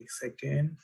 एक second.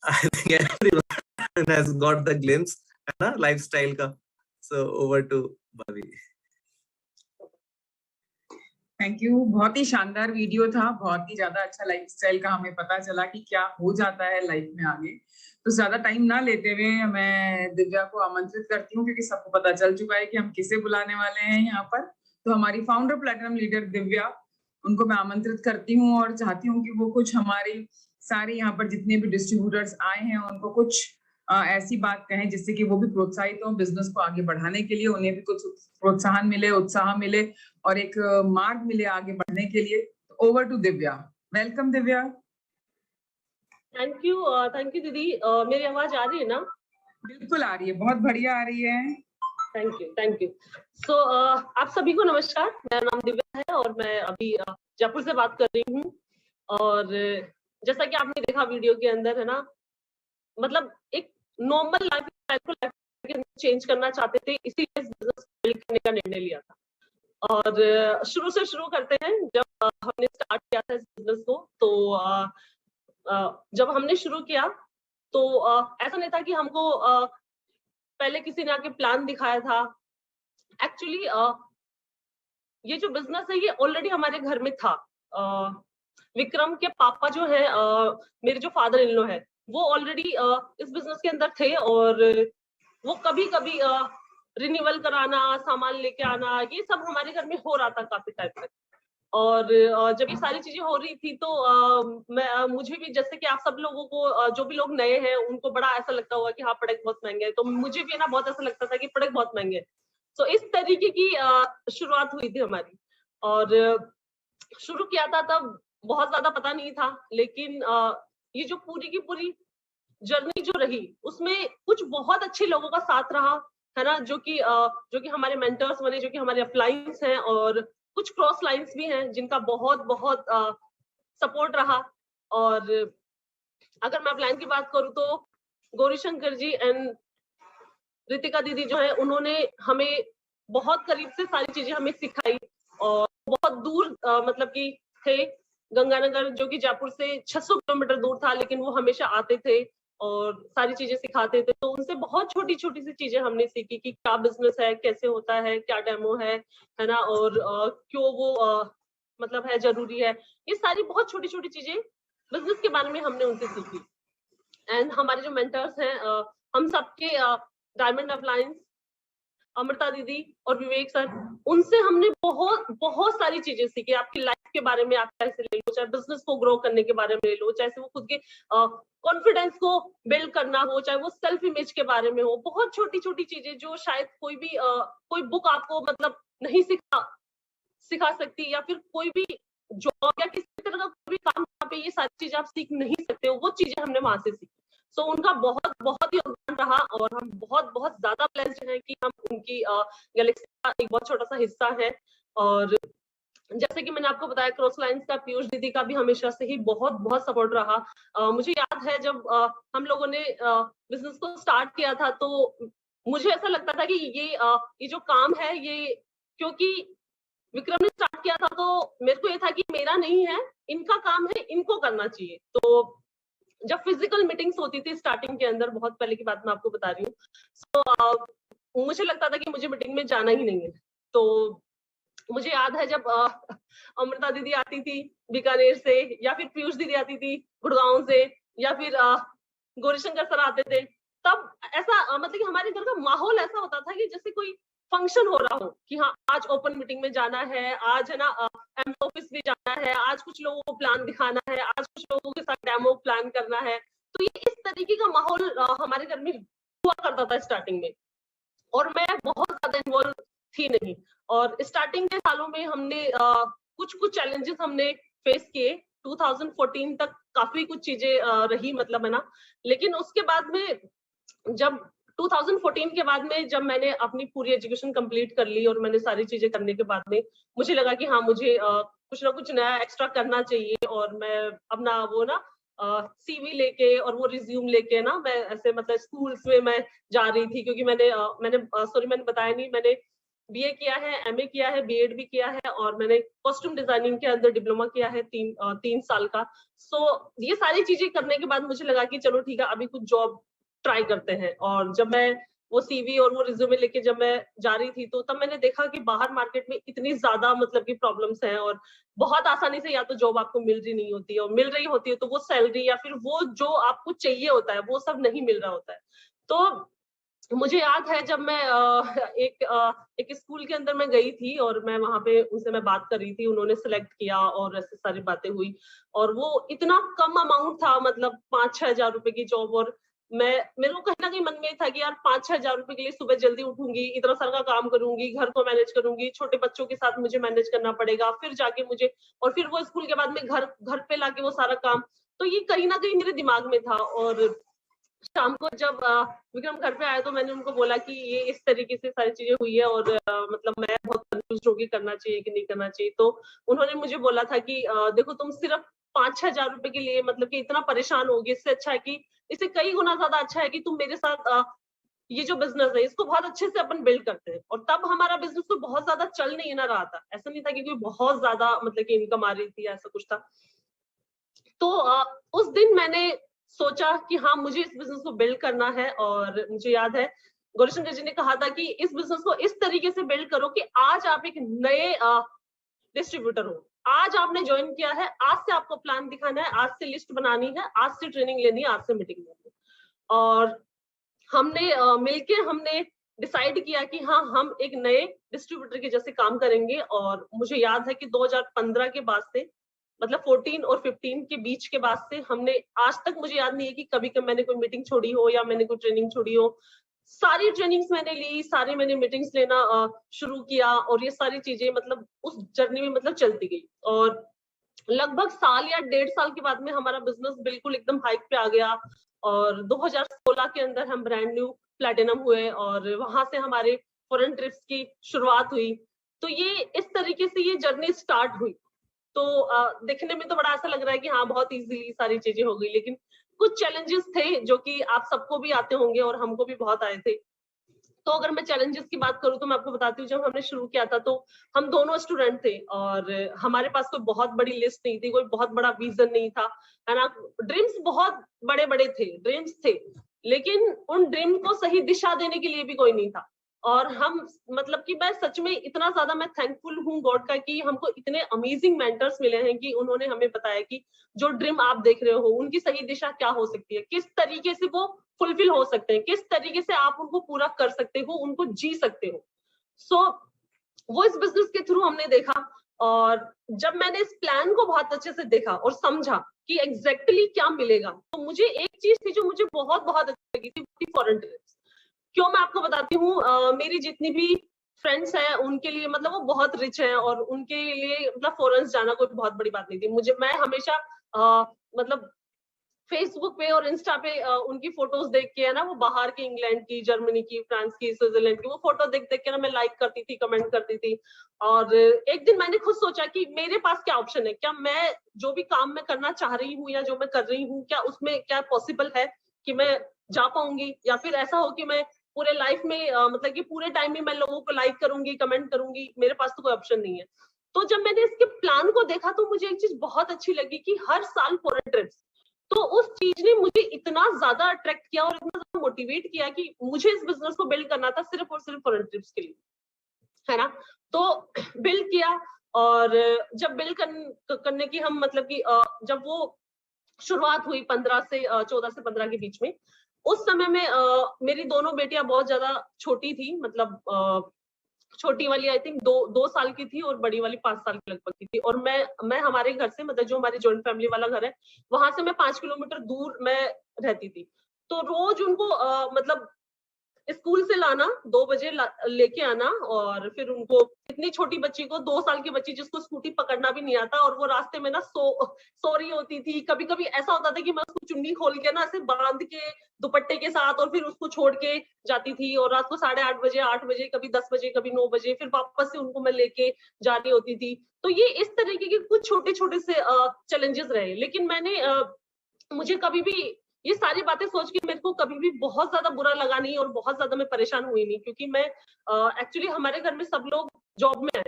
I think everyone has got the glimpse है ना लाइफस्टाइल का। So over to Bhavi. Thank you. बहुत ही शानदार वीडियो था, बहुत ही ज्यादा अच्छा लाइफस्टाइल का हमें पता चला कि क्या हो जाता है लाइफ में आगे। तो ज्यादा टाइम ना लेते हुए मैं दिव्या को आमंत्रित करती हूँ, क्योंकि सबको पता चल चुका है कि हम किसे बुलाने वाले हैं यहाँ पर। तो हमारी फाउंडर प्लेटिनम लीडर दिव्या, उनको मैं आमंत्रित करती हूँ और चाहती हूँ कि वो कुछ हमारी सारे यहाँ पर जितने भी डिस्ट्रीब्यूटर्स आए हैं उनको कुछ ऐसी बात कहें जिससे कि वो भी प्रोत्साहित हो बिजनेस को आगे बढ़ाने के लिए, उन्हें भी कुछ प्रोत्साहन मिले, उत्साह मिले और एक मार्ग मिले आगे बढ़ने के लिए। Over to Divya. Welcome Divya. Thank you दीदी। मेरी आवाज आ रही है ना? बिल्कुल आ रही है, बहुत बढ़िया आ रही है। Thank you. सो आप सभी को नमस्कार। मेरा नाम दिव्या है और मैं अभी जयपुर से बात कर रही हूँ। और जैसा कि आपने देखा वीडियो के अंदर, है ना, मतलब एक नॉर्मल लाइफ को चेंज करना चाहते थे, इसीलिए बिजनेस करने का निर्णय लिया था। और शुरू से शुरू करते हैं। जब हमने स्टार्ट किया था इस बिजनेस को, तो जब हमने शुरू किया तो ऐसा नहीं था कि हमको पहले किसी ने आके प्लान दिखाया था। एक्चुअली ये जो बिजनेस है ये ऑलरेडी हमारे घर में था। विक्रम के पापा जो है, मेरे जो फादर इन लॉ है, वो ऑलरेडी इस बिजनेस के अंदर थे और वो कभी कभी रिन्यूअल कराना, सामान लेके आना, ये सब हमारे घर में हो रहा था काफी टाइम तक। और जब ये सारी चीजें हो रही थी तो मुझे भी, जैसे कि आप सब लोगों को, जो भी लोग नए हैं उनको बड़ा ऐसा लगता होगा कि हाँ प्रोडक्ट बहुत महंगे हैं, तो मुझे भी ना बहुत ऐसा लगता था कि प्रोडक्ट बहुत महंगे हैं। तो इस तरीके की शुरुआत हुई थी हमारी। और शुरू किया था तब बहुत ज्यादा पता नहीं था, लेकिन ये जो पूरी की पूरी जर्नी जो रही उसमें कुछ बहुत अच्छे लोगों का साथ रहा, है ना, जो कि हमारे मेंटर्स बने, जो कि हमारे अपलाइंस हैं, और कुछ क्रॉस लाइंस भी हैं जिनका बहुत बहुत सपोर्ट रहा। और अगर मैं अपलाइन की बात करूं तो गौरी शंकर जी एंड रितिका दीदी जो है उन्होंने हमें बहुत करीब से सारी चीजें हमें सिखाई, और बहुत दूर मतलब कि थे गंगानगर, जो कि जयपुर से 600 किलोमीटर दूर था, लेकिन वो हमेशा आते थे और सारी चीजें सिखाते थे। तो उनसे बहुत छोटी छोटी सी चीजें हमने सीखी कि क्या बिजनेस है, कैसे होता है, क्या डेमो है ना, और क्यों वो मतलब है जरूरी है। ये सारी बहुत छोटी छोटी चीजें बिजनेस के बारे में हमने उनसे सीखी। एंड हमारे जो मेंटर्स हैं हम सबके डायमंड अप्लायंस, अमृता दीदी और विवेक सर, उनसे हमने बहुत बहुत सारी चीजें सीखी। आपकी लाइफ के बारे में आप कैसे ले लो, चाहे बिजनेस को ग्रो करने के बारे में ले लो, चाहे वो खुद के कॉन्फिडेंस को बिल्ड करना हो, चाहे वो सेल्फ इमेज के बारे में हो। बहुत छोटी छोटी चीजें जो शायद कोई बुक आपको मतलब नहीं सिखा सकती, या फिर कोई भी जॉब या किसी तरह का कोई भी काम जहाँ पे ये सारी चीजें आप सीख नहीं सकते हो, वो चीजें हमने वहां से सीखी। सो उनका बहुत बहुत योगदान रहा, और हम बहुत बहुत ज्यादा ब्लेस्ड हैं कि हम उनकी गैलेक्सी का एक बहुत छोटा सा हिस्सा है। और जैसे कि मैंने आपको बताया, क्रॉस लाइंस का पीयूष दीदी का भी हमेशा से ही बहुत बहुत सपोर्ट रहा। मुझे याद है जब हम लोगों ने बिजनेस को स्टार्ट किया था, तो मुझे ऐसा लगता था कि ये जो काम है, ये क्योंकि विक्रम ने स्टार्ट किया था, तो मेरे को ये था कि मेरा नहीं है, इनका काम है, इनको करना चाहिए। तो जब फिजिकल मीटिंग्स होती थी स्टार्टिंग के अंदर, बहुत पहले की बात मैं आपको बता रही हूँ, तो मुझे लगता था कि मुझे मीटिंग में जाना ही नहीं है। तो मुझे याद है जब अमृता दीदी आती थी बीकानेर से, या फिर पीयूष दीदी आती थी गुड़गांव से, या फिर गौरीशंकर सर आते थे, तब ऐसा मतलब कि हमारे घर का माहौल ऐसा होता था कि जैसे कोई फंक्शन हो रहा हो, कि हाँ आज ओपन मीटिंग में जाना है, आज है ना एम ऑफिस भी जाना है, आज कुछ लोगों को प्लान दिखाना है, आज कुछ लोगों के साथ डेमो प्लान करना है। तो ये इस तरीके का माहौल हमारे घर में हुआ करता था स्टार्टिंग में, और मैं बहुत ज्यादा इन्वॉल्व थी नहीं। और स्टार्टिंग के सालों में हमने कुछ चैलेंजेस हमने फेस किए। 2014 तक काफी कुछ चीजें रही, मतलब है ना। लेकिन उसके बाद में जब 2014 के बाद में जब मैंने अपनी पूरी एजुकेशन कंप्लीट कर ली, और मैंने सारी चीजें करने के बाद में मुझे लगा कि हाँ, मुझे कुछ ना कुछ नया एक्स्ट्रा करना चाहिए। और मैं अपना वो ना सीवी लेके और वो रिज्यूम लेके ना, मैं ऐसे मतलब स्कूल्स में मैं जा रही थी, क्योंकि मैंने बताया नहीं, मैंने बीए किया है, एमए किया है, बीएड भी किया है, और मैंने कॉस्ट्यूम डिजाइनिंग के अंदर डिप्लोमा किया है 3 साल का। सो ये सारी चीजें करने के बाद मुझे लगा कि चलो ठीक है, अभी कुछ जॉब ट्राई करते हैं। और जब मैं वो सीवी और वो रिज्यूमे लेके जब मैं जा रही थी, तो तब मैंने देखा कि बाहर मार्केट में इतनी ज्यादा मतलब की प्रॉब्लम्स हैं, और बहुत आसानी से या तो जॉब आपको मिल रही नहीं होती है, और मिल रही होती है तो वो सैलरी या फिर वो जो आपको चाहिए होता है वो सब नहीं मिल रहा होता है। तो मुझे याद है जब मैं एक स्कूल के अंदर मैं गई थी, और मैं वहां पे उनसे मैं बात कर रही थी, उन्होंने सिलेक्ट किया और ऐसे सारी बातें हुई, और वो इतना कम अमाउंट था, मतलब 5-6 हजार रुपए की जॉब। और मेरे को कहीं ना कहीं मन में था कि यार 5-6 हजार रुपए के लिए सुबह जल्दी उठूंगी, इतना सारा का काम करूंगी, घर को मैनेज करूंगी, छोटे बच्चों के साथ मुझे मैनेज करना पड़ेगा, फिर जाके मुझे, और फिर वो स्कूल के बाद में घर पे लाके वो सारा काम। तो ये कहीं ना कहीं मेरे दिमाग में था। और शाम को जब विक्रम घर पे आया, तो मैंने उनको बोला कि ये इस तरीके से सारी चीजें हुई है, और मतलब मैं बहुत कंफ्यूज होगी, करना चाहिए कि नहीं करना चाहिए। तो उन्होंने मुझे बोला था कि देखो, तुम सिर्फ 5-6 हजार रुपए के लिए मतलब कि इतना परेशान होगी, इससे अच्छा है कि इससे कई गुना ज्यादा अच्छा है कि तुम मेरे साथ ये जो बिजनेस है इसको बहुत अच्छे से अपन बिल्ड करते हैं। और तब हमारा बिजनेस तो बहुत ज्यादा चल नहीं ना रहा था, ऐसा नहीं था कि कोई बहुत ज्यादा मतलब कि इनकम आ रही थी, ऐसा कुछ था। तो उस दिन मैंने सोचा कि हाँ, मुझे इस बिजनेस को बिल्ड करना है। और मुझे याद है गौरीशंकर जी ने कहा था कि इस बिजनेस को इस तरीके से बिल्ड करो कि आज आप एक नए डिस्ट्रीब्यूटर हो, आज आपने ज्वाइन किया है, आज से आपको प्लान दिखाना है, आज से लिस्ट बनानी है, आज से ट्रेनिंग लेनी है, आज से मीटिंग लेनी है। और हमने मिलके हमने डिसाइड किया कि हाँ, हम एक नए डिस्ट्रीब्यूटर के जैसे काम करेंगे। और मुझे याद है कि 2015 के बाद से, मतलब 14 और 15 के बीच के बाद से, हमने आज तक मुझे याद नहीं है कि कभी मैंने कोई मीटिंग छोड़ी हो या मैंने कोई ट्रेनिंग छोड़ी हो। सारी ट्रेनिंग्स मैंने ली, सारे मैंने मीटिंग्स लेना शुरू किया, और ये सारी चीजें मतलब उस जर्नी में मतलब चलती गई। और लगभग साल या 1.5 साल के बाद में हमारा बिजनेस बिल्कुल एकदम हाइक पे आ गया। और 2016 के अंदर हम ब्रांड न्यू प्लैटिनम हुए और वहां से हमारे फॉरेन ट्रिप्स की शुरुआत हुई। तो ये इस तरीके से ये जर्नी स्टार्ट हुई। तो देखने में तो बड़ा ऐसा लग रहा है कि हाँ बहुत इजीली सारी चीजें हो गई, लेकिन कुछ चैलेंजेस थे जो कि आप सबको भी आते होंगे और हमको भी बहुत आए थे। तो अगर मैं चैलेंजेस की बात करूं तो मैं आपको बताती हूँ, जब हमने शुरू किया था तो हम दोनों स्टूडेंट थे और हमारे पास कोई बहुत बड़ी लिस्ट नहीं थी, कोई बहुत बड़ा विजन नहीं था, है ना। ड्रीम्स बहुत बड़े बड़े थे, ड्रीम्स थे, लेकिन उन ड्रीम को सही दिशा देने के लिए भी कोई नहीं था। और हम मतलब कि मैं सच में इतना ज्यादा मैं थैंकफुल हूँ गॉड का कि हमको इतने अमेजिंग मेंटर्स मिले हैं कि उन्होंने हमें बताया कि जो ड्रीम आप देख रहे हो उनकी सही दिशा क्या हो सकती है, किस तरीके से वो फुलफिल हो सकते हैं, किस तरीके से आप उनको पूरा कर सकते हो, उनको जी सकते हो। सो वो इस बिजनेस के थ्रू हमने देखा और जब मैंने इस प्लान को बहुत अच्छे से देखा और समझा कि एग्जैक्टली क्या मिलेगा, तो मुझे एक चीज थी जो मुझे बहुत बहुत अच्छी लगी थी, फॉरेन ट्रिप्स। क्यों, मैं आपको बताती हूँ, मेरी जितनी भी फ्रेंड्स हैं उनके लिए मतलब वो बहुत रिच हैं और उनके लिए मतलब फॉरेन जाना कोई बहुत बड़ी बात नहीं थी। मैं हमेशा मतलब फेसबुक पे और इंस्टा पे उनकी फोटोज देख के, है ना, वो बाहर की, इंग्लैंड की, जर्मनी की, फ्रांस की, स्विट्जरलैंड की, वो फोटो देख देख के ना मैं लाइक करती थी, कमेंट करती थी। और एक दिन मैंने खुद सोचा कि मेरे पास क्या ऑप्शन है, क्या मैं जो भी काम मैं करना चाह रही हूँ या जो मैं कर रही हूँ, क्या उसमें क्या पॉसिबल है कि मैं जा पाऊंगी, या फिर ऐसा हो कि मैं पूरे लाइफ में मतलब कि पूरे टाइम में मैं लोगों को लाइक करूंगी, कमेंट करूंगी, मेरे पास तो कोई ऑप्शन नहीं है। तो जब मैंने इसके प्लान को देखा तो मुझे एक चीज बहुत अच्छी लगी कि हर साल फॉरेन ट्रिप्स। तो उस चीज ने मुझे इतना ज्यादा अट्रैक्ट किया और इतना ज्यादा मोटिवेट किया कि मुझे इस बिजनेस को बिल्ड करना था सिर्फ और सिर्फ फॉरेन ट्रिप्स के लिए, है ना। तो बिल्ड किया और जब बिल्ड करने की हम मतलब कि जब वो शुरुआत हुई 14 से 15 के बीच में, उस समय में मेरी दोनों बेटियां बहुत ज्यादा छोटी थी, मतलब छोटी वाली आई थिंक 2 साल की थी और बड़ी वाली 5 साल की लगभग की थी। और मैं हमारे घर से, मतलब जो हमारी जॉइंट फैमिली वाला घर है, वहां से मैं 5 किलोमीटर दूर मैं रहती थी। तो रोज उनको मतलब स्कूल से लाना, 2 बजे लेके आना, और फिर उनको, इतनी छोटी बच्ची को, 2 साल की बच्ची जिसको स्कूटी पकड़ना भी नहीं आता, और वो रास्ते में ना सो रही होती थी। कभी कभी ऐसा होता था कि मैं उसको चुन्नी खोल के ना ऐसे बांध के दुपट्टे के साथ और फिर उसको छोड़ के जाती थी, और रात को 8:30 बजे, 8 बजे, कभी 10 बजे, कभी 9 बजे फिर वापस से उनको मैं लेके जानी होती थी। तो ये इस तरीके के कुछ छोटे छोटे से चैलेंजेस रहे, लेकिन मुझे कभी भी ये सारी बातें सोच के मेरे को कभी भी बहुत ज्यादा बुरा लगा नहीं और बहुत ज्यादा मैं परेशान हुई नहीं, क्योंकि मैं एक्चुअली हमारे घर में सब लोग जॉब में है।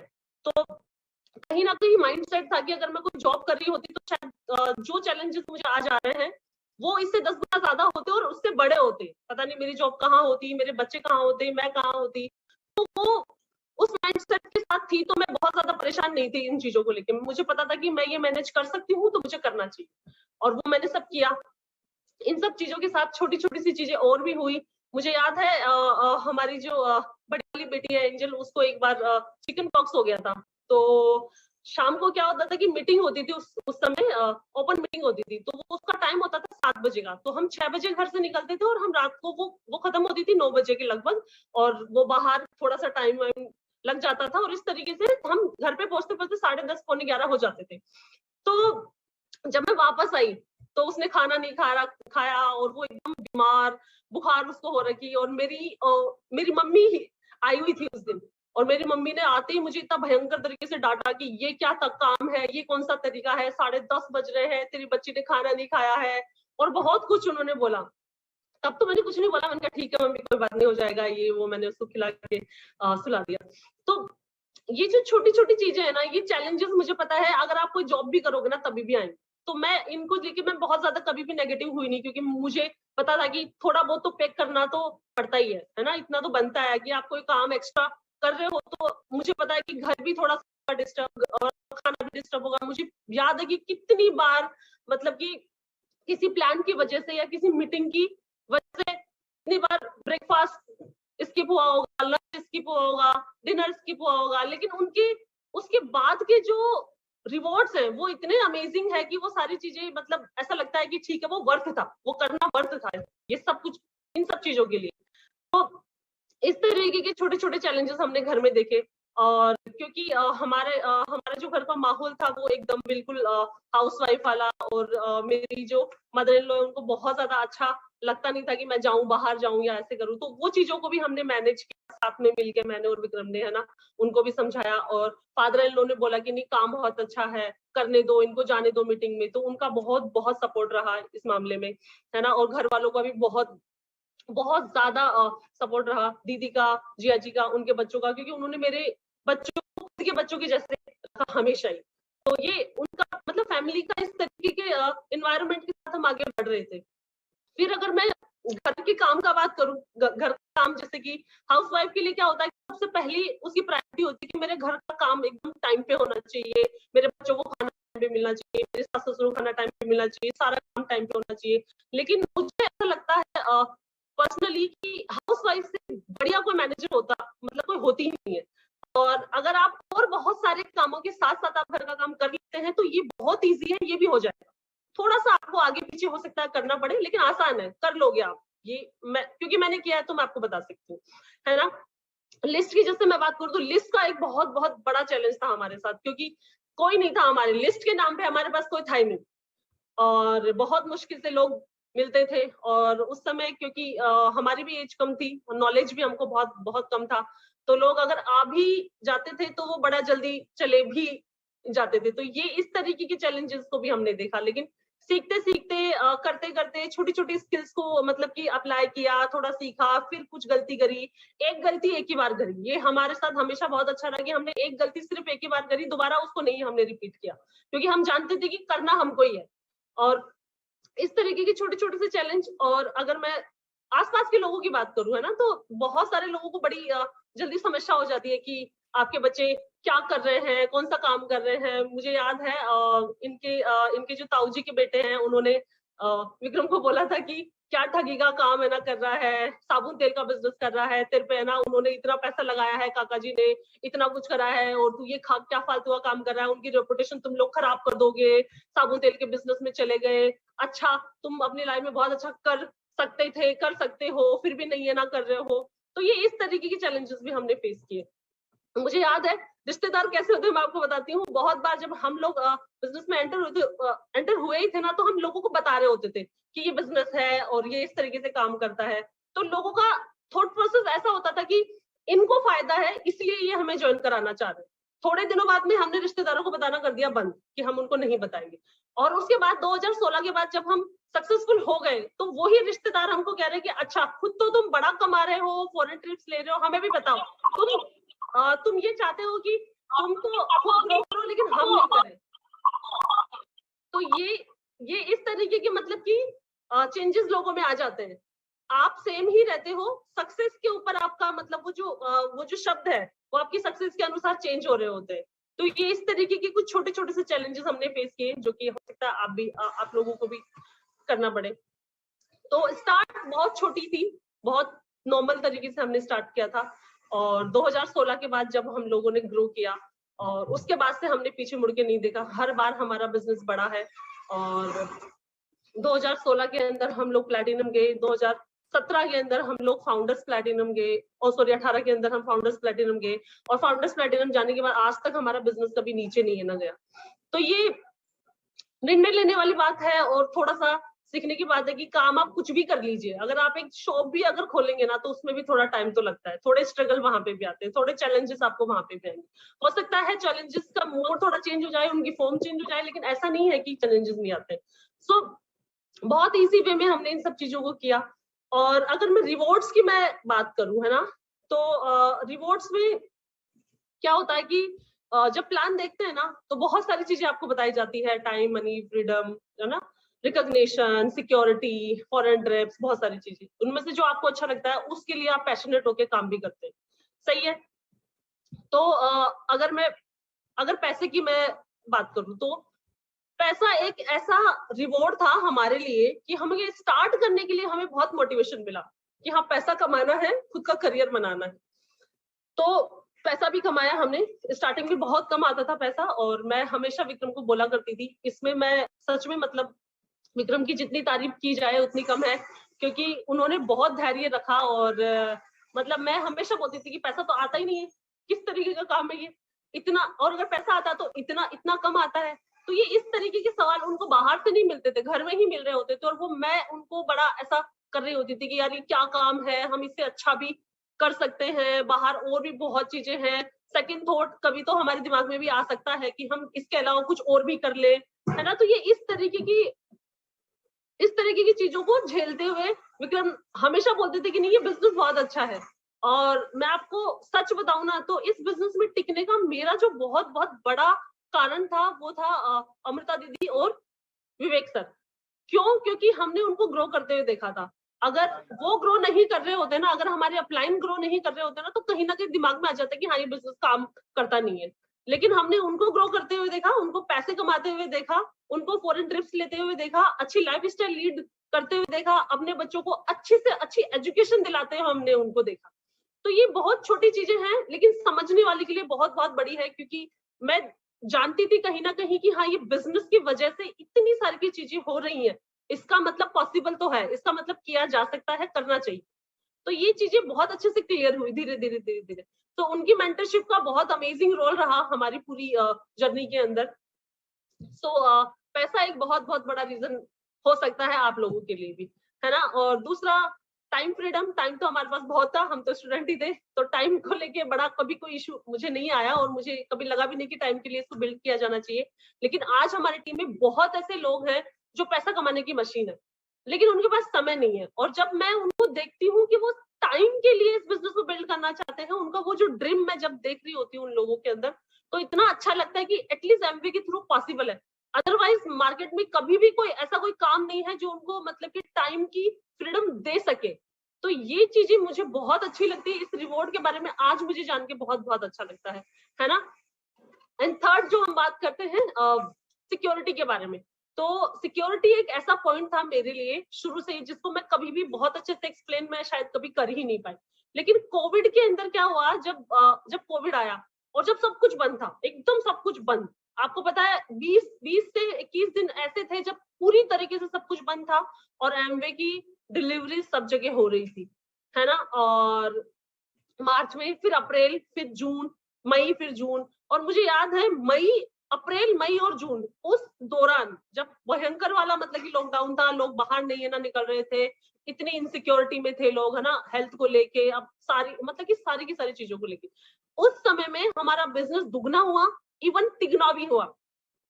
तो कहीं ना कहीं माइंड सेट था कि अगर मैं कोई जॉब कर रही होती तो शायद जो चैलेंजेस मुझे आज आ रहे हैं वो इससे 10 गुना ज्यादा होते और उससे बड़े होते। पता नहीं मेरी जॉब कहाँ होती, मेरे बच्चे कहाँ होते, मैं कहाँ होती। तो वो उस माइंड सेट के साथ थी, तो मैं बहुत ज्यादा परेशान नहीं थी इन चीजों को लेकर। मुझे पता था कि मैं ये मैनेज कर सकती हूँ, तो मुझे करना चाहिए, और वो मैंने सब किया। इन सब चीजों के साथ छोटी छोटी सी चीजें और भी हुई। मुझे याद है हमारी जो बड़ी वाली बेटी है एंजल, उसको एक बार चिकन पॉक्स हो गया था। तो शाम को क्या होता था कि मीटिंग होती थी, उस समय ओपन मीटिंग होती थी, तो वो उसका टाइम होता था 7 बजे का। तो हम 6 बजे घर से निकलते थे और हम रात को वो खत्म होती थी 9 बजे के लगभग, और वो बाहर थोड़ा सा टाइम लग जाता था, और इस तरीके से हम घर पे पहुंचते पहुंचते 10:30 पौने 11 हो जाते थे। तो जब मैं वापस आई तो उसने खाना नहीं खाया और वो एकदम बीमार, बुखार उसको हो रखी। और मेरी मम्मी आई हुई थी उस दिन, और मेरी मम्मी ने आते ही मुझे इतना भयंकर तरीके से डांटा कि ये क्या तक काम है, ये कौन सा तरीका है, 10:30 बज रहे हैं, तेरी बच्ची ने खाना नहीं खाया है, और बहुत कुछ उन्होंने बोला। तब तो मैंने कुछ नहीं बोला, मैंने कहा ठीक है मम्मी, कोई बात नहीं, हो जाएगा, ये वो, मैंने उसको खिला के सुला दिया। तो ये जो छोटी छोटी चीजें है ना, ये चैलेंजेस मुझे पता है अगर आप कोई जॉब भी करोगे ना तभी भी आएंगे। तो मैं इनको लेके मैं बहुत ज्यादा कभी भी नेगेटिव हुई नहीं, क्योंकि मुझे पता था कि थोड़ा बहुत तो पे करना तो पड़ता ही है ना। इतना तो बनता है कि आप कोई काम एक्स्ट्रा कर रहे हो, तो मुझे पता है कि घर भी थोड़ा सा डिस्टर्ब और खाना भी डिस्टर्ब होगा। मुझे याद है कि कितनी बार, मतलब कि किसी प्लान की वजह से या किसी मीटिंग की वजह से कितनी बार ब्रेकफास्ट स्किप हुआ होगा, लंच स्किप हुआ होगा, डिनर स्किप हुआ होगा, लेकिन उनके उसके बाद के जो रिवॉर्ड्स हैं वो इतने अमेजिंग है कि वो सारी चीजें, मतलब ऐसा लगता है कि ठीक है, वो वर्थ था, वो करना वर्थ था, ये सब कुछ इन सब चीजों के लिए। तो इस तरीके के छोटे छोटे चैलेंजेस हमने घर में देखे। और क्योंकि हमारा जो घर का माहौल था वो एकदम बिल्कुल हाउसवाइफ वाला, और मेरी जो मदर इन लॉ है उनको बहुत ज्यादा अच्छा लगता नहीं था कि मैं जाऊं, बाहर जाऊं या ऐसे करूं। तो वो चीजों को भी हमने मैनेज किया साथ में मिलके, मैंने और विक्रम ने, है ना, उनको भी समझाया। और फादर इन लॉ ने बोला कि नहीं, काम बहुत अच्छा है, करने दो इनको, जाने दो मीटिंग में। तो उनका बहुत बहुत सपोर्ट रहा इस मामले में, है ना। और घर वालों का भी बहुत बहुत ज्यादा सपोर्ट रहा, दीदी का, जिया जी का, उनके बच्चों का, क्योंकि उन्होंने मेरे बच्चों को खुद के बच्चों के जैसे रखा हमेशा ही। तो ये उनका मतलब फैमिली का इस तरीके के एनवायरनमेंट के साथ हम आगे बढ़ रहे थे। फिर अगर मैं घर के काम का बात करूं, घर का काम जैसे कि हाउसवाइफ के लिए क्या होता है, सबसे पहली उसकी प्रायोरिटी होती है कि मेरे घर का काम एकदम टाइम पे होना चाहिए, मेरे बच्चों को खाना टाइम पे मिलना चाहिए, मेरे सास ससुर को खाना टाइम पे मिलना चाहिए, सारा काम टाइम पे होना चाहिए। लेकिन मुझे ऐसा लगता है पर्सनली कि हाउसवाइफ से बढ़िया कोई मैनेजर होता, मतलब कोई होती ही नहीं है। और अगर आप और बहुत सारे कामों के साथ साथ आप घर का काम कर लेते हैं तो ये बहुत ईजी है, ये भी हो जाएगा। थोड़ा सा आपको आगे पीछे हो सकता है करना पड़े, लेकिन आसान है, कर लोगे आप। ये मैं क्योंकि मैंने किया है तो मैं आपको बता सकती हूँ, है ना। लिस्ट की जैसे मैं बात करूँ तो लिस्ट का एक बहुत बहुत बड़ा चैलेंज था हमारे साथ, क्योंकि कोई नहीं था हमारे लिस्ट के नाम पे, हमारे पास कोई था ही नहीं, और बहुत मुश्किल से लोग मिलते थे। और उस समय क्योंकि हमारी भी एज कम थी, नॉलेज भी हमको बहुत बहुत कम था, तो लोग अगर आ भी जाते थे तो वो बड़ा जल्दी चले भी जाते थे। तो ये इस तरीके के चैलेंजेस को भी हमने देखा। लेकिन सीखते सीखते करते करते छोटी छोटी स्किल्स को मतलब कि अप्लाई किया, थोड़ा सीखा, फिर कुछ गलती करी। एक गलती एक ही बार करी, ये हमारे साथ हमेशा बहुत अच्छा रहा कि हमने एक गलती सिर्फ एक ही बार करी, दोबारा उसको नहीं हमने रिपीट किया, क्योंकि हम जानते थे कि करना हमको ही है। और इस तरीके के छोटे छोटे से चैलेंज। और अगर मैं आसपास के लोगों की बात करूं, है ना, तो बहुत सारे लोगों को बड़ी जल्दी समस्या हो जाती है कि आपके बच्चे क्या कर रहे हैं, कौन सा काम कर रहे हैं। मुझे याद है इनके जो ताऊ जी के बेटे हैं, उन्होंने विक्रम को बोला था कि क्या ठगी का काम है ना कर रहा है, साबुन तेल का बिजनेस कर रहा है, तेरे पे है ना उन्होंने इतना पैसा लगाया है, काका जी ने इतना कुछ करा है, और तू ये क्या फालतू का काम कर रहा है, उनकी रेपुटेशन तुम लोग खराब कर दोगे, साबुन तेल के बिजनेस में चले गए, अच्छा तुम अपनी लाइफ में बहुत अच्छा कर सकते थे, कर सकते हो, फिर भी नहीं है ना कर रहे हो। तो ये इस तरीके के चैलेंजेस भी हमने फेस किए। मुझे याद है रिश्तेदार कैसे होते हैं, मैं आपको बताती हूँ। बहुत बार जब हम लोग बिजनेस में एंटर हुए ही थे ना, तो हम लोगों को बता रहे होते थे कि ये बिजनेस है और ये इस तरीके से काम करता है। तो लोगों का थॉट प्रोसेस ऐसा होता था कि इनको फायदा है इसलिए ये हमें ज्वाइन कराना चाह रहे हैं। थोड़े दिनों बाद में हमने रिश्तेदारों को बताना कर दिया बंद, कि हम उनको नहीं बताएंगे। और उसके बाद 2016 के बाद जब हम सक्सेसफुल हो गए, तो वही रिश्तेदार हमको कह रहे हैं कि अच्छा खुद तो तुम बड़ा कमा रहे हो, फॉरेन ट्रिप्स ले रहे हो, हमें भी बताओ, तुम ये चाहते हो कि तुम तो खुद ग्रो करो लेकिन हम नहीं करें। तो ये इस तरीके के मतलब कि चेंजेस लोगों में आ जाते हैं। आप सेम ही रहते हो, सक्सेस के ऊपर आपका मतलब वो जो शब्द है वो आपकी सक्सेस के अनुसार चेंज हो रहे होते हैं। तो ये इस तरीके के कुछ छोटे छोटे से चैलेंजेस हमने फेस किए, जो कि हो सकता है आप लोगों को भी करना पड़े। तो स्टार्ट बहुत छोटी थी, बहुत नॉर्मल तरीके से हमने स्टार्ट किया था। और 2016 के बाद जब हम लोगों ने ग्रो किया, और उसके बाद से हमने पीछे मुड़ के नहीं देखा, हर बार हमारा बिजनेस बढ़ा है। और 2016 के अंदर हम लोग प्लैटिनम गए, 2017 के अंदर हम लोग फाउंडर्स प्लैटिनम गए, और सॉरी 18 के अंदर हम फाउंडर्स प्लैटिनम गए। और फाउंडर्स प्लैटिनम जाने के बाद आज तक हमारा बिजनेस कभी नीचे नहीं है ना गया। तो ये निर्णय लेने वाली बात है, और थोड़ा सा सीखने की बात है कि काम आप कुछ भी कर लीजिए, अगर आप एक शॉप भी अगर खोलेंगे ना, तो उसमें भी थोड़ा टाइम तो लगता है, थोड़े स्ट्रगल वहां पे भी आते हैं, थोड़े चैलेंजेस आपको वहां पे भी आएंगे। हो सकता है चैलेंजेस का मोड थोड़ा चेंज हो जाए, उनकी फॉर्म चेंज हो जाए, लेकिन ऐसा नहीं है कि चैलेंजेस नहीं आते। सो बहुत इजी वे में हमने इन सब चीजों को किया। और अगर मैं रिवॉर्ड्स की मैं बात करूं, है ना, तो रिवॉर्ड्स में क्या होता है कि जब प्लान देखते हैं ना, तो बहुत सारी चीजें आपको बताई जाती है, टाइम, मनी, फ्रीडम, है ना, रिकॉग्निशन, सिक्योरिटी, फॉरेन ट्रिप्स, बहुत सारी चीजें। उनमें से जो आपको अच्छा लगता है उसके लिए आप पैशनेट होके काम भी करते हैं, सही है। तो अगर पैसे की मैं बात करूं, तो पैसा एक ऐसा रिवॉर्ड था हमारे लिए कि हमें स्टार्ट करने के लिए हमें बहुत मोटिवेशन मिला कि हाँ पैसा कमाना है, खुद का करियर बनाना है। तो पैसा भी कमाया हमने, स्टार्टिंग में बहुत कम आता था पैसा, और मैं हमेशा विक्रम को बोला करती थी, इसमें मैं सच में मतलब विक्रम की जितनी तारीफ की जाए उतनी कम है, क्योंकि उन्होंने बहुत धैर्य रखा। और मतलब मैं हमेशा बोलती थी कि पैसा तो आता ही नहीं है, किस तरीके का काम है ये, इतना, और अगर पैसा आता तो इतना इतना कम आता है। तो ये इस तरीके के सवाल उनको बाहर से नहीं मिलते थे, घर में ही मिल रहे होते थे, और वो मैं उनको बड़ा ऐसा कर रही होती थी कि यार ये क्या काम है, हम इससे अच्छा भी कर सकते हैं, बाहर और भी बहुत चीजें हैं। सेकंड थॉट कभी तो हमारे दिमाग में भी आ सकता है कि हम इसके अलावा कुछ और भी कर ले, है ना। तो ये इस तरीके की चीजों को झेलते हुए विक्रम हमेशा बोलते थे कि नहीं ये बिजनेस बहुत अच्छा है। और मैं आपको सच बताऊं ना, तो इस बिजनेस में टिकने का मेरा जो बहुत बहुत बड़ा कारण था वो था अमृता दीदी और विवेक सर। क्यों? क्योंकि हमने उनको ग्रो करते हुए देखा था। अगर वो ग्रो नहीं कर रहे होते ना, अगर हमारे अपलाइन ग्रो नहीं कर रहे होते ना, तो कहीं ना कहीं दिमाग में आ जाता है कि हाँ ये बिजनेस काम करता नहीं है। लेकिन हमने उनको ग्रो करते हुए देखा, उनको पैसे कमाते हुए देखा, उनको फॉरेन ट्रिप्स लेते हुए देखा, अच्छी लाइफस्टाइल लीड करते हुए देखा, अपने बच्चों को अच्छी से अच्छी एजुकेशन दिलाते हुए हमने उनको देखा। तो ये बहुत छोटी चीजें हैं, लेकिन समझने वाले के लिए बहुत बहुत बड़ी है, क्योंकि मैं जानती थी कहीं ना कहीं कि हाँ ये बिजनेस की वजह से इतनी सारी चीजें हो रही हैं, इसका मतलब पॉसिबल तो है, इसका मतलब किया जा सकता है, करना चाहिए। तो ये चीजें बहुत अच्छे से क्लियर हुई धीरे धीरे धीरे धीरे। तो उनकी मेंटरशिप का बहुत अमेजिंग रोल रहा हमारी पूरी जर्नी के अंदर। सो पैसा एक बहुत बहुत बड़ा रीजन हो सकता है आप लोगों के लिए भी, है ना। और दूसरा टाइम फ्रीडम, टाइम तो हमारे पास बहुत था, हम तो स्टूडेंट ही थे, तो टाइम को लेके बड़ा कभी कोई इशू मुझे नहीं आया, और मुझे कभी लगा भी नहीं कि टाइम के लिए इसको बिल्ड किया जाना चाहिए। लेकिन आज हमारी टीम में बहुत ऐसे लोग हैं जो पैसा कमाने की मशीन है, लेकिन उनके पास समय नहीं है। और जब मैं उनको देखती हूँ कि वो टाइम के लिए इस बिजनेस को बिल्ड करना चाहते हैं, उनका वो जो ड्रीम मैं जब देख रही होती हूँ उन लोगों के अंदर, तो इतना अच्छा लगता है कि एटलीस्ट एमवे के थ्रू पॉसिबल है। अदरवाइज मार्केट में कभी भी कोई ऐसा कोई काम नहीं है जो उनको मतलब कि टाइम की फ्रीडम दे सके। तो ये चीजें मुझे बहुत अच्छी लगती है। इस रिवॉर्ड के बारे में आज मुझे जान के बहुत बहुत अच्छा लगता है ना। एंड थर्ड जो हम बात करते हैं सिक्योरिटी के बारे में, तो सिक्योरिटी एक ऐसा पॉइंट था मेरे लिए शुरू से ही, जिसको मैं कभी भी बहुत अच्छे से एक्सप्लेन मैं शायद कभी कर ही नहीं पाई। लेकिन कोविड के अंदर क्या हुआ, जब कोविड आया और जब सब कुछ बंद था, एकदम सब कुछ बंद, आपको पता है 20 से 21 दिन ऐसे थे जब पूरी तरीके से सब कुछ बंद था, और एमवे की डिलीवरी सब जगह हो रही थी, है ना। और मार्च में, फिर अप्रैल, फिर जून, मई, फिर जून, और मुझे याद है अप्रैल, मई और जून, उस दौरान जब भयंकर वाला मतलब कि लॉकडाउन था, लोग बाहर नहीं है ना निकल रहे थे, इतनी इनसिक्योरिटी में थे लोग, है ना, हेल्थ को लेके, अब सारी मतलब कि सारी की सारी चीजों को लेके, उस समय में हमारा बिजनेस दुगना हुआ, इवन तिगना भी हुआ।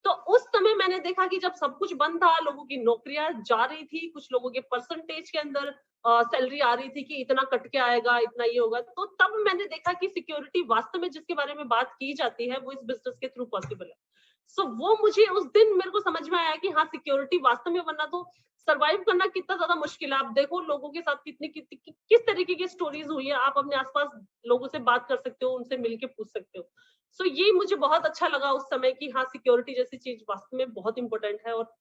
तो उस समय मैंने देखा कि जब सब कुछ बंद था, लोगों की नौकरियां जा रही थी, कुछ लोगों के परसेंटेज के अंदर सैलरी आ रही थी कि इतना कट के आएगा, इतना ये होगा, तो तब मैंने देखा कि सिक्योरिटी वास्तव में जिसके बारे में बात की जाती है वो इस बिजनेस के थ्रू पॉसिबल है। सो वो मुझे उस दिन मेरे को समझ में आया कि हाँ सिक्योरिटी वास्तव में, वरना तो सर्वाइव करना कितना ज्यादा मुश्किल है। आप देखो लोगों के साथ किस तरीके की स्टोरीज हुई है, आप अपने आसपास लोगों से बात कर सकते हो, उनसे मिलके पूछ सकते हो। सो ये मुझे बहुत अच्छा लगा उस समय कि हाँ सिक्योरिटी जैसी चीज वास्तव में बहुत इंपॉर्टेंट है, और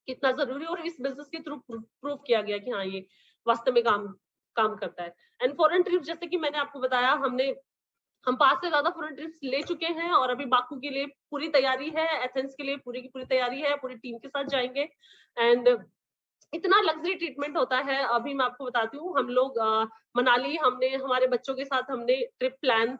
कितना जरूरी, और इस बिजनेस के थ्रू प्रूव किया गया कि हाँ ये वास्तव में काम करता है। एंड फॉरेन ट्रिप, जैसे कि मैंने आपको बताया, हम 5 से ज्यादा फॉरेन ट्रिप्स ले चुके हैं, और अभी बाकू के लिए पूरी तैयारी है, एथेंस के लिए पूरी की पूरी तैयारी है, पूरी टीम के साथ जाएंगे। एंड इतना लग्जरी ट्रीटमेंट होता है। अभी मैं आपको बताती हूँ, हम लोग मनाली, हमने हमारे बच्चों के साथ हमने ट्रिप प्लान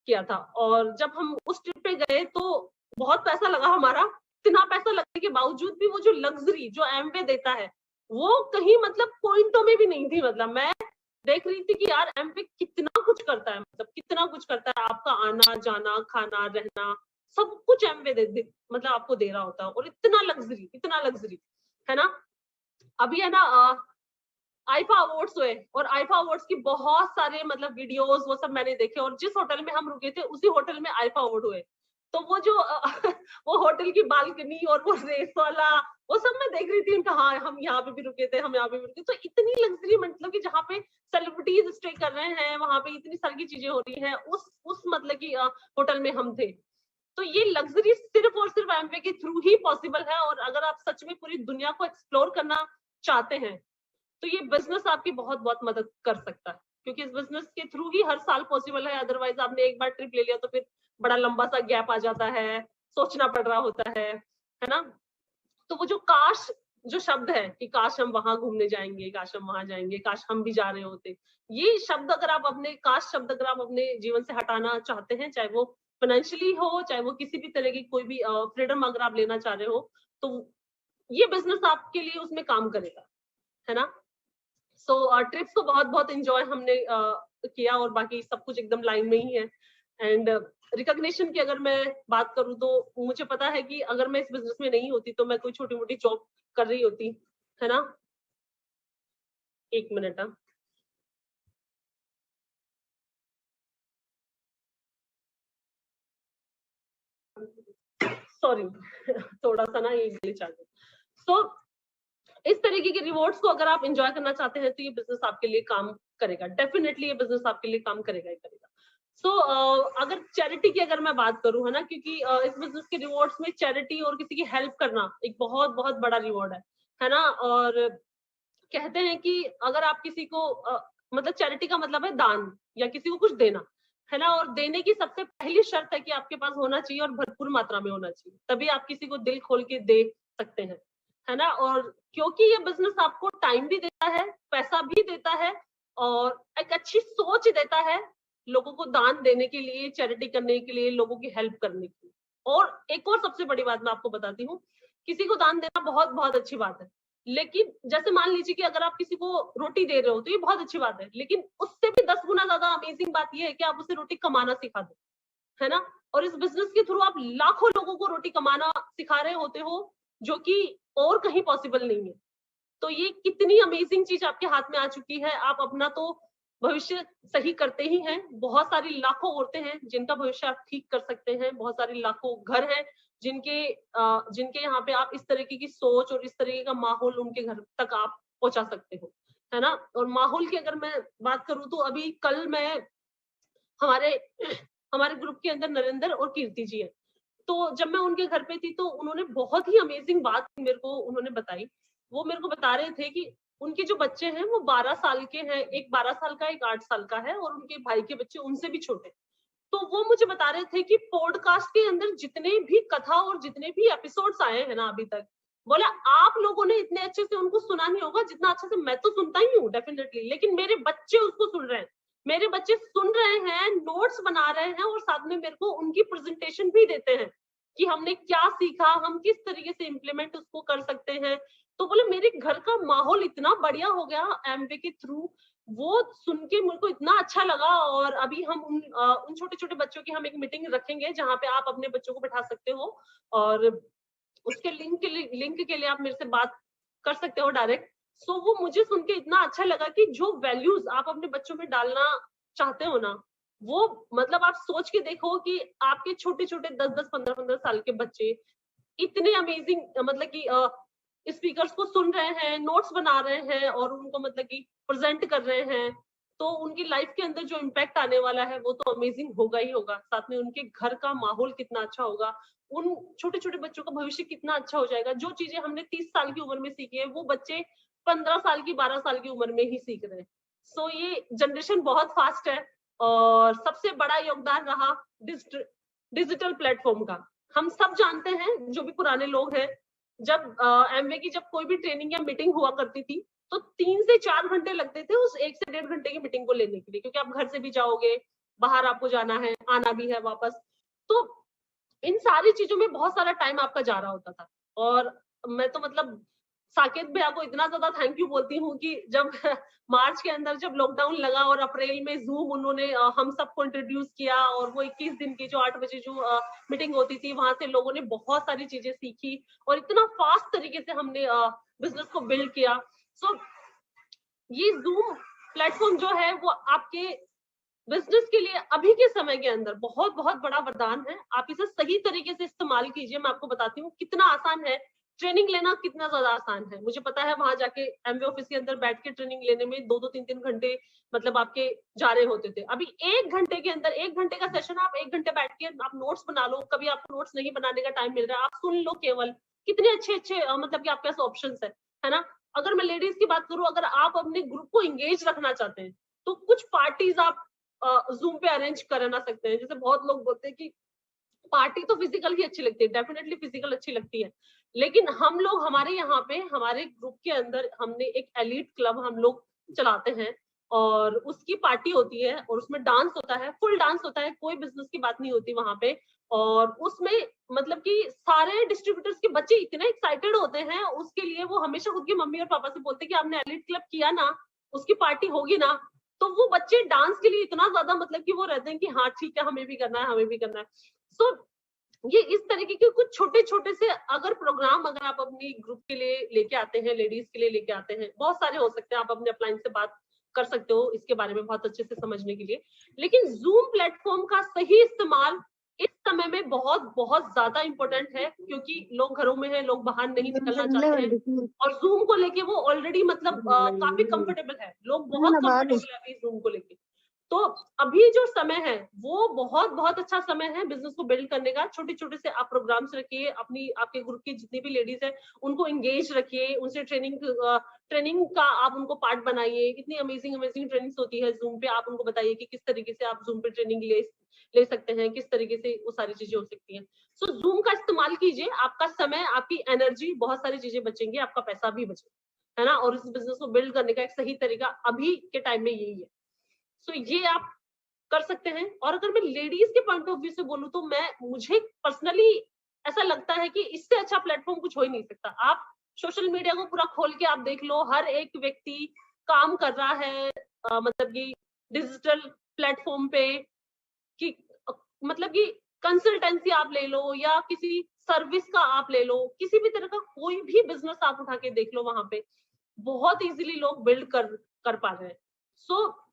किया था, और जब हम उस ट्रिप पे गए तो बहुत पैसा लगा हमारा। इतना पैसा लगने के बावजूद भी वो जो लग्जरी जो एमवे देता है वो कहीं मतलब पॉइंटों में भी नहीं थी। मतलब मैं देख रही थी कि यार एमवे कितना कुछ करता है, मतलब कितना कुछ करता है, आपका आना जाना खाना रहना सब कुछ एमवे मतलब आपको दे रहा होता है, और इतना लग्जरी, है ना। अभी है ना आईफा अवार्ड्स हुए, और आईफा अवार्ड्स की बहुत सारे मतलब वीडियोस वो सब मैंने देखे, और जिस होटल में हम रुके थे उसी होटल में आईफा अवार्ड हुए। तो वो जो वो होटल की बालकनी और वो रेस वाला वो सब मैं देख रही थी, हाँ हम यहाँ पे भी रुके थे, हम यहाँ पे भी रुके। तो इतनी लग्जरी, मतलब कि जहाँ पे सेलिब्रिटीज स्टे कर रहे हैं, वहां पे इतनी सारी चीजें हो रही हैं, उस मतलब की होटल में हम थे। तो ये लग्जरी सिर्फ और सिर्फ एमवे के थ्रू ही पॉसिबल है। और अगर आप सच में पूरी दुनिया को एक्सप्लोर करना चाहते हैं तो ये बिजनेस आपकी बहुत बहुत मदद कर सकता है, क्योंकि इस बिजनेस के थ्रू ही हर साल पॉसिबल है। अदरवाइज आपने एक बार ट्रिप ले लिया तो फिर बड़ा लंबा सा गैप आ जाता है, सोचना पड़ रहा होता है ना। तो वो जो काश जो शब्द है कि काश हम वहां घूमने जाएंगे, काश हम वहां जाएंगे, काश हम भी जा रहे होते, ये शब्द अगर आप अपने काश शब्द अगर आप अपने जीवन से हटाना चाहते हैं, चाहे वो फाइनेंशियली हो, चाहे वो किसी भी तरह की कोई भी फ्रीडम अगर आप लेना चाह रहे हो, तो ये बिजनेस आपके लिए उसमें काम करेगा, है ना। सो ट्रिप्स को बहुत बहुत एंजॉय हमने किया और बाकी सब कुछ एकदम लाइन में ही है। एंड रिकॉग्निशन की अगर मैं बात करूं तो मुझे पता है कि अगर मैं इस बिजनेस में नहीं होती तो मैं कोई छोटी मोटी जॉब कर रही होती, है ना। एक मिनट, सॉरी थोड़ा सा ना ये ग्लिच आ गया। सो इस तरीके के रिवॉर्ड्स को अगर आप एंजॉय करना चाहते हैं तो ये बिजनेस आपके लिए काम करेगा, डेफिनेटली ये बिजनेस आपके लिए काम करेगा ही करेगा। सो अगर चैरिटी की अगर मैं बात करूं, है ना, क्योंकि इस बिजनेस के रिवॉर्ड्स में चैरिटी और किसी की हेल्प करना एक बहुत बहुत बड़ा रिवॉर्ड है ना। और कहते हैं कि अगर आप किसी को मतलब चैरिटी का मतलब है दान या किसी को कुछ देना, है ना। और देने की सबसे पहली शर्त है कि आपके पास होना चाहिए और भरपूर मात्रा में होना चाहिए, तभी आप किसी को दिल खोल के दे सकते हैं, है ना। और क्योंकि ये बिजनेस आपको टाइम भी देता है, पैसा भी देता है और एक अच्छी सोच देता है लोगों को दान देने के लिए, चैरिटी करने के लिए, लोगों की हेल्प करने के लिए। और एक और सबसे बड़ी बात मैं आपको बताती हूँ, किसी को दान देना बहुत बहुत अच्छी बात है, लेकिन जैसे मान लीजिए कि अगर आप किसी को रोटी दे रहे हो तो ये बहुत अच्छी बात है, लेकिन उससे भी 10 गुना ज्यादा अमेजिंग बात ये है कि आप उसे रोटी कमाना सिखा दो, है ना। और इस बिजनेस के थ्रू आप लाखों लोगों को रोटी कमाना सिखा रहे होते हो, जो कि और कहीं पॉसिबल नहीं है। तो ये कितनी अमेजिंग चीज आपके हाथ में आ चुकी है। आप अपना तो भविष्य सही करते ही हैं, बहुत सारी लाखों औरतें हैं जिनका भविष्य आप ठीक कर सकते हैं, बहुत सारी लाखों घर हैं जिनके यहाँ पे आप इस तरीके की सोच और इस तरीके का माहौल उनके घर तक आप पहुंचा सकते हो, है ना। और माहौल की अगर मैं बात करूं तो अभी कल मैं हमारे हमारे ग्रुप के अंदर नरेंद्र और कीर्ति जी है, तो जब मैं उनके घर पे थी तो उन्होंने बहुत ही अमेजिंग बात मेरे को उन्होंने बताई। वो मेरे को बता रहे थे कि उनके जो बच्चे हैं वो 12 साल के हैं, एक 12 साल का, एक 8 साल का है, और उनके भाई के बच्चे उनसे भी छोटे। तो वो मुझे बता रहे थे कि पॉडकास्ट के अंदर जितने भी कथा और जितने भी एपिसोड्स आए हैं ना अभी तक, बोला आप लोगों ने इतने अच्छे से उनको सुना नहीं होगा जितना अच्छे से मैं तो सुनता ही हूँ डेफिनेटली, लेकिन मेरे बच्चे उसको सुन रहे हैं, मेरे बच्चे सुन रहे हैं, नोट्स बना रहे हैं और साथ में मेरे को उनकी प्रेजेंटेशन भी देते हैं कि हमने क्या सीखा, हम किस तरीके से इम्प्लीमेंट उसको कर सकते हैं। तो बोले मेरे घर का माहौल इतना बढ़िया हो गया एमवे के थ्रू, वो सुन के मुझको इतना अच्छा लगा। और अभी हम उन छोटे छोटे बच्चों की हम एक मीटिंग रखेंगे जहाँ पे आप अपने बच्चों को बैठा सकते हो और उसके लिंक के लिए आप मेरे से बात कर सकते हो डायरेक्ट। सो वो मुझे सुन के इतना अच्छा लगा कि जो वैल्यूज आप अपने बच्चों में डालना चाहते हो ना, वो मतलब आप सोच के देखो कि आपके छोटे छोटे 10-10 15-15 साल के बच्चे इतने अमेजिंग मतलब कि स्पीकर्स को सुन रहे हैं, नोट्स बना रहे हैं और उनको मतलब कि प्रेजेंट कर रहे हैं, तो उनकी लाइफ के अंदर जो इम्पैक्ट आने वाला है वो तो अमेजिंग होगा ही होगा। साथ में उनके घर का माहौल कितना अच्छा होगा, उन छोटे छोटे बच्चों का भविष्य कितना अच्छा हो जाएगा। जो चीजें हमने 30 साल की उम्र में सीखी है वो बच्चे 15 साल की 12 साल की उम्र में ही सीख रहे हैं। सो ये जनरेशन बहुत फास्ट है और सबसे बड़ा योगदान रहा डिजिटल प्लेटफॉर्म का। हम सब जानते हैं जो भी पुराने लोग हैं, जब एमवे की जब कोई भी ट्रेनिंग या मीटिंग हुआ करती थी तो 3 से 4 घंटे लगते थे उस 1 से 1.5 घंटे की मीटिंग को लेने के लिए, क्योंकि आप घर से भी जाओगे, बाहर आपको जाना है, आना भी है वापस। तो इन सारी चीजों में बहुत सारा टाइम आपका जा रहा होता था। और मैं तो मतलब साकेत भैया को इतना ज्यादा थैंक यू बोलती हूँ कि जब मार्च के अंदर जब लॉकडाउन लगा और अप्रैल में जूम उन्होंने हम सबको इंट्रोड्यूस किया और वो 21 दिन की जो 8 बजे जो मीटिंग होती थी वहां से लोगों ने बहुत सारी चीजें सीखी और इतना फास्ट तरीके से हमने बिजनेस को बिल्ड किया। सो ये जूम प्लेटफॉर्म जो है वो आपके बिजनेस के लिए अभी के समय के अंदर बहुत बहुत बड़ा वरदान है। आप इसे सही तरीके से इस्तेमाल कीजिए। मैं आपको बताती हूँ कितना आसान है, ट्रेनिंग लेना कितना ज्यादा आसान है। मुझे पता है वहां जाके एमवे ऑफिस के अंदर बैठ के ट्रेनिंग लेने में 2-2 3-3 घंटे मतलब आपके जा रहे होते थे। अभी 1 घंटे के अंदर 1 घंटे का सेशन, आप 1 घंटे बैठ के आप नोट्स बना लो। कभी आपको नोट्स नहीं बनाने का टाइम मिल रहा है, आप सुन लो केवल। कितने अच्छे अच्छे मतलब कि आपके पास ऑप्शन है ना। अगर मैं लेडीज की बात करूं, अगर आप अपने ग्रुप को एंगेज रखना चाहते हैं तो कुछ पार्टीज आप जूम पे अरेंज करना सकते हैं। जैसे बहुत लोग बोलते हैं कि पार्टी तो फिजिकल ही अच्छी लगती है, डेफिनेटली फिजिकल अच्छी लगती है, लेकिन हम लोग हमारे यहाँ पे हमारे ग्रुप के अंदर हमने एक एलीट क्लब हम लोग चलाते हैं और उसकी पार्टी होती है और उसमें डांस होता है, फुल डांस होता है, कोई बिजनेस की बात नहीं होती वहां पे। और उसमें मतलब कि सारे डिस्ट्रीब्यूटर्स के बच्चे इतने एक्साइटेड होते हैं उसके लिए, वो हमेशा खुद की मम्मी और पापा से बोलते हैं कि आपने एलीट क्लब किया ना, उसकी पार्टी होगी ना। तो वो बच्चे डांस के लिए इतना ज्यादा मतलब कि वो रहते हैं कि हाँ ठीक है, हमें भी करना है, हमें भी करना है। सो ये इस तरीके के कुछ छोटे छोटे से अगर प्रोग्राम अगर आप अपनी ग्रुप के लिए लेके आते हैं, लेडीज के लिए लेके आते हैं, बहुत सारे हो सकते हैं, आप अपने अपलाइन से बात कर सकते हो इसके बारे में बहुत अच्छे से समझने के लिए। लेकिन जूम प्लेटफॉर्म का सही इस्तेमाल इस समय में बहुत बहुत ज्यादा इंपॉर्टेंट है, क्योंकि लोग घरों में हैं, लोग बाहर नहीं निकलना चाहते हैं और जूम को लेके वो ऑलरेडी मतलब काफी कंफर्टेबल है, लोग बहुत कंफर्टेबल है अभी जूम को लेके। तो अभी जो समय है वो बहुत बहुत अच्छा समय है बिजनेस को बिल्ड करने का। छोटे छोटे से आप प्रोग्राम्स रखिए, अपनी आपके ग्रुप की जितनी भी लेडीज है उनको एंगेज रखिए, उनसे ट्रेनिंग का आप उनको पार्ट बनाइए। इतनी अमेजिंग अमेजिंग ट्रेनिंग्स होती है जूम पे, आप उनको बताइए कि किस तरीके से आप जूम पे ट्रेनिंग ले सकते हैं, किस तरीके से वो सारी चीजें हो सकती हैं। सो जूम का इस्तेमाल कीजिए, आपका समय, आपकी एनर्जी, बहुत सारी चीजें बचेंगी, आपका पैसा भी बचेगा, है ना। और इस बिजनेस को बिल्ड करने का एक सही तरीका अभी के टाइम में यही है। सो ये आप कर सकते हैं। और अगर मैं लेडीज के पॉइंट ऑफ व्यू से बोलूं तो मुझे पर्सनली ऐसा लगता है कि इससे अच्छा प्लेटफॉर्म कुछ हो ही नहीं सकता। आप सोशल मीडिया को पूरा खोल के आप देख लो, हर एक व्यक्ति काम कर रहा है मतलब कि डिजिटल प्लेटफॉर्म पे, कि मतलब कि कंसल्टेंसी आप ले लो या किसी सर्विस का आप ले लो, किसी भी तरह का कोई भी बिजनेस आप उठा के देख लो, वहां पे बहुत इजीली लोग बिल्ड कर पा रहे हैं। सो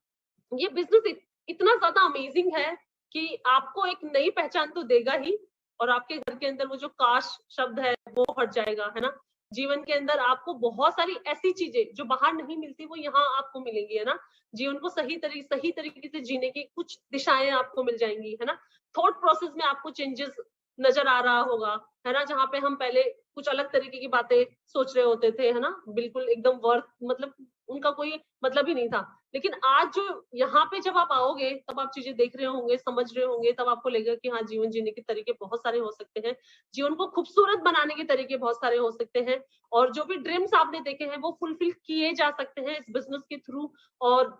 ये बिजनेस इतना ज्यादा अमेजिंग है कि आपको एक नई पहचान तो देगा ही, और आपके घर के अंदर वो जो काश शब्द है वो हट जाएगा, है ना। जीवन के अंदर आपको बहुत सारी ऐसी चीजें जो बाहर नहीं मिलती वो यहाँ आपको मिलेंगी, है ना। जीवन को सही तरीके से जीने की कुछ दिशाएं आपको मिल जाएंगी, है ना। थॉट प्रोसेस में आपको चेंजेस नजर आ रहा होगा, है ना। जहाँ पे हम पहले कुछ अलग तरीके की बातें सोच रहे होते थे, है ना, बिल्कुल एकदम वर्थ मतलब उनका कोई मतलब ही नहीं था। लेकिन आज जो यहाँ पे जब आप आओगे तब आप चीजें देख रहे होंगे, समझ रहे होंगे, तब आपको लगेगा कि हाँ, जीवन जीने के तरीके बहुत सारे हो सकते हैं, जीवन को खूबसूरत बनाने के तरीके बहुत सारे हो सकते हैं, और जो भी ड्रीम्स आपने देखे हैं वो फुलफिल किए जा सकते हैं इस बिजनेस के थ्रू। और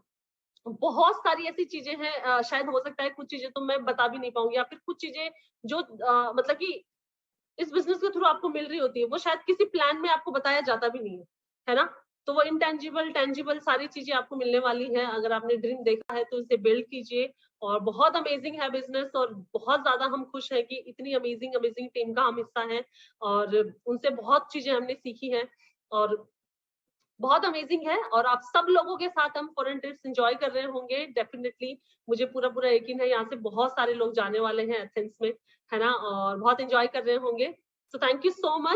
बहुत सारी ऐसी चीजें हैं, शायद हो सकता है कुछ चीजें तो मैं बता भी नहीं पाऊंगी, या फिर कुछ चीजें जो मतलब कि इस बिजनेस के थ्रू आपको मिल रही होती है वो शायद किसी प्लान में आपको बताया जाता भी नहीं है ना। तो वो इंटेंजिबल टेंजिबल सारी चीजें आपको मिलने वाली है। अगर आपने ड्रीम देखा है तो इसे बिल्ड कीजिए, और बहुत अमेजिंग है बिजनेस, और बहुत ज्यादा हम खुश हैं कि इतनी अमेजिंग अमेजिंग टीम का हम हिस्सा हैं, और उनसे बहुत चीजें हमने सीखी हैं, और बहुत अमेजिंग है। और आप सब लोगों के साथ हम फॉरेन ट्रिप्स एंजॉय कर रहे होंगे डेफिनेटली, मुझे पूरा पूरा यकीन है। यहाँ से बहुत सारे लोग जाने वाले हैं एथेंस में, है ना, और बहुत एंजॉय कर रहे होंगे। So thank you so much.